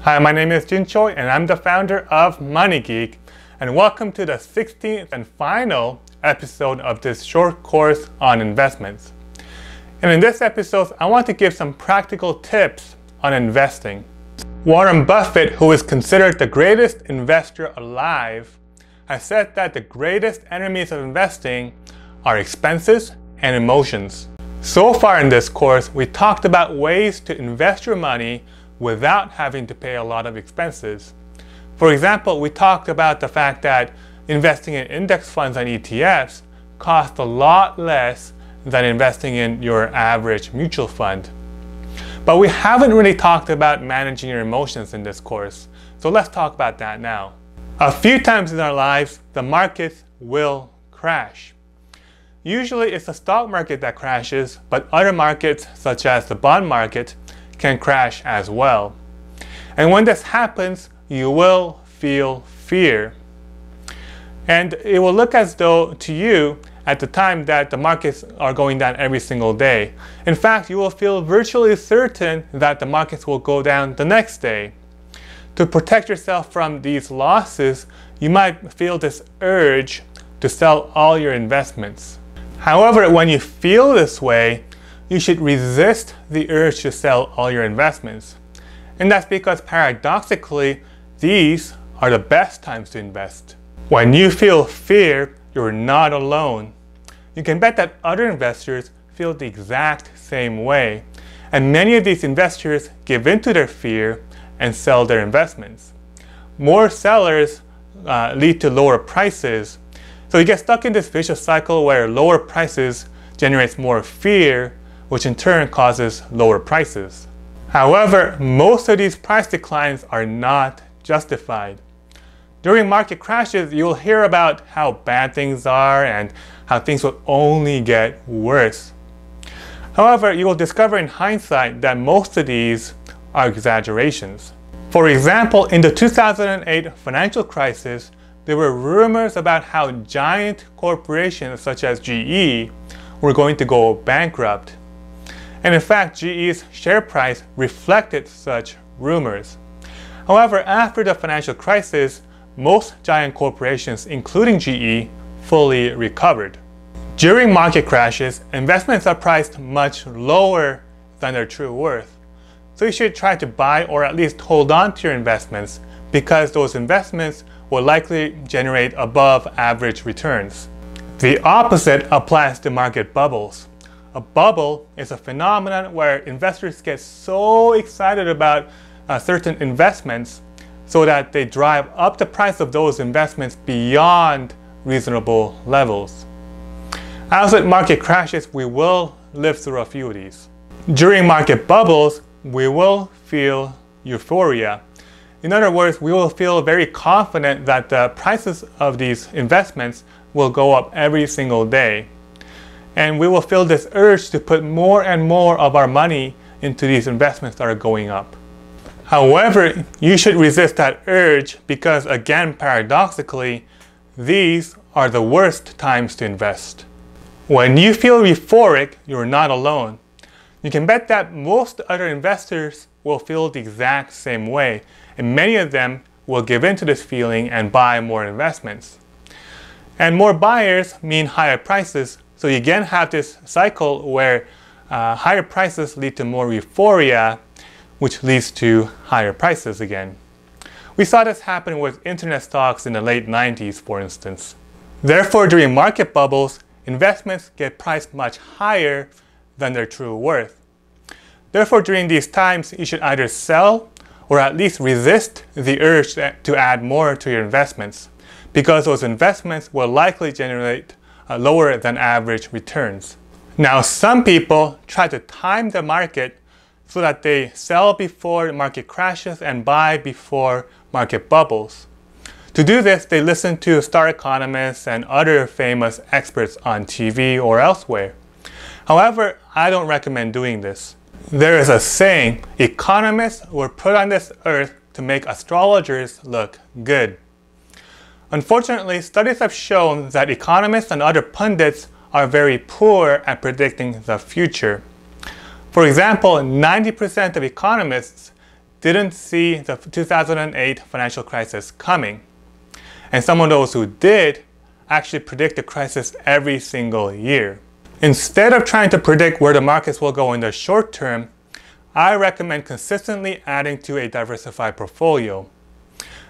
Hi, my name is Jin Choi and I'm the founder of MoneyGeek, and welcome to the 16th and final episode of this short course on investments. And in this episode, I want to give some practical tips on investing. Warren Buffett, who is considered the greatest investor alive, has said that the greatest enemies of investing are expenses and emotions. So far in this course, we talked about ways to invest your money without having to pay a lot of expenses. For example, we talked about the fact that investing in index funds and ETFs costs a lot less than investing in your average mutual fund. But we haven't really talked about managing your emotions in this course, so let's talk about that now. A few times in our lives, the markets will crash. Usually it's the stock market that crashes, but other markets, such as the bond market, can crash as well. And when this happens, you will feel fear. And it will look as though to you at the time that the markets are going down every single day. In fact, you will feel virtually certain that the markets will go down the next day. To protect yourself from these losses, you might feel this urge to sell all your investments. However, when you feel this way, you should resist the urge to sell all your investments. And that's because paradoxically, these are the best times to invest. When you feel fear, you're not alone. You can bet that other investors feel the exact same way. And many of these investors give in to their fear and sell their investments. More sellers lead to lower prices. So you get stuck in this vicious cycle where lower prices generates more fear, which in turn causes lower prices. However, most of these price declines are not justified. During market crashes, you'll hear about how bad things are and how things will only get worse. However, you will discover in hindsight that most of these are exaggerations. For example, in the 2008 financial crisis, there were rumors about how giant corporations such as GE were going to go bankrupt. And in fact, GE's share price reflected such rumors. However, after the financial crisis, most giant corporations, including GE, fully recovered. During market crashes, investments are priced much lower than their true worth. So you should try to buy or at least hold on to your investments because those investments will likely generate above average returns. The opposite applies to market bubbles. A bubble is a phenomenon where investors get so excited about certain investments so that they drive up the price of those investments beyond reasonable levels. As with market crashes, we will live through a few of these. During market bubbles, we will feel euphoria. In other words, we will feel very confident that the prices of these investments will go up every single day. And we will feel this urge to put more and more of our money into these investments that are going up. However, you should resist that urge because, again, paradoxically, these are the worst times to invest. When you feel euphoric, you're not alone. You can bet that most other investors will feel the exact same way, and many of them will give in to this feeling and buy more investments. And more buyers mean higher prices. So you again have this cycle where higher prices lead to more euphoria, which leads to higher prices again. We saw this happen with internet stocks in the late 90s, for instance. Therefore, during market bubbles, investments get priced much higher than their true worth. Therefore, during these times, you should either sell or at least resist the urge to add more to your investments, because those investments will likely generate lower than average returns. Now, some people try to time the market so that they sell before the market crashes and buy before market bubbles. To do this, they listen to star economists and other famous experts on TV or elsewhere. However, I don't recommend doing this. There is a saying, economists were put on this earth to make astrologers look good. Unfortunately, studies have shown that economists and other pundits are very poor at predicting the future. For example, 90% of economists didn't see the 2008 financial crisis coming. And some of those who did actually predict the crisis every single year. Instead of trying to predict where the markets will go in the short term, I recommend consistently adding to a diversified portfolio.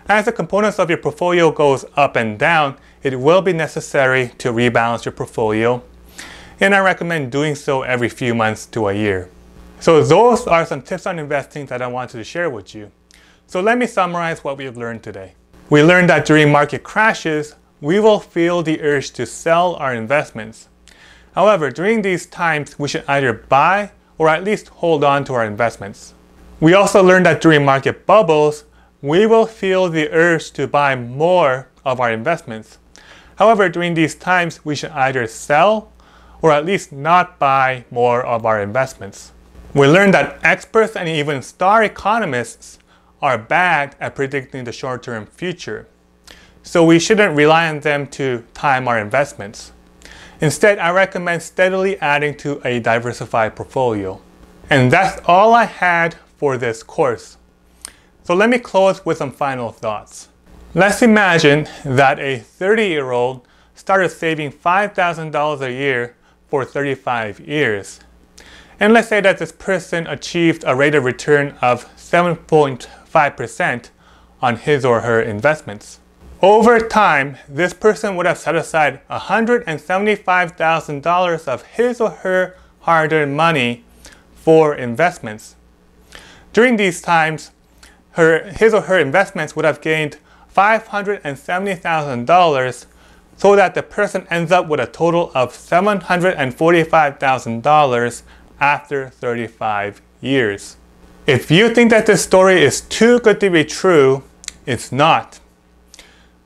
As the components of your portfolio goes up and down, it will be necessary to rebalance your portfolio, and I recommend doing so every few months to a year. So those are some tips on investing that I wanted to share with you. So let me summarize what we have learned today. We learned that during market crashes, we will feel the urge to sell our investments. However, during these times, we should either buy or at least hold on to our investments. We also learned that during market bubbles, we will feel the urge to buy more of our investments. However, during these times, we should either sell or at least not buy more of our investments. We learned that experts and even star economists are bad at predicting the short-term future. So we shouldn't rely on them to time our investments. Instead, I recommend steadily adding to a diversified portfolio. And that's all I had for this course. So let me close with some final thoughts. Let's imagine that a 30-year-old started saving $5,000 a year for 35 years. And let's say that this person achieved a rate of return of 7.5% on his or her investments. Over time, this person would have set aside $175,000 of his or her hard-earned money for investments. During these times, his or her investments would have gained $570,000, so that the person ends up with a total of $745,000 after 35 years. If you think that this story is too good to be true, it's not.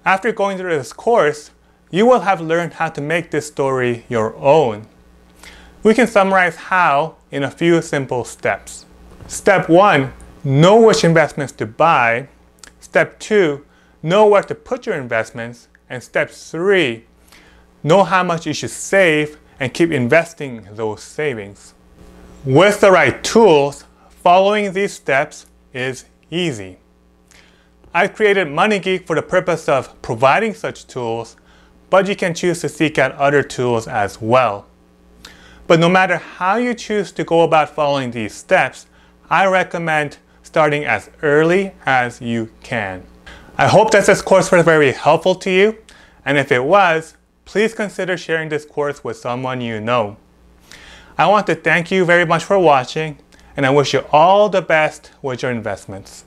After going through this course, you will have learned how to make this story your own. We can summarize how in a few simple steps. Step 1, know which investments to buy. Step 2, know where to put your investments. And step 3, know how much you should save and keep investing those savings. With the right tools, following these steps is easy. I've created MoneyGeek for the purpose of providing such tools, but you can choose to seek out other tools as well. But no matter how you choose to go about following these steps, I recommend starting as early as you can. I hope that this course was very helpful to you, and if it was, please consider sharing this course with someone you know. I want to thank you very much for watching, and I wish you all the best with your investments.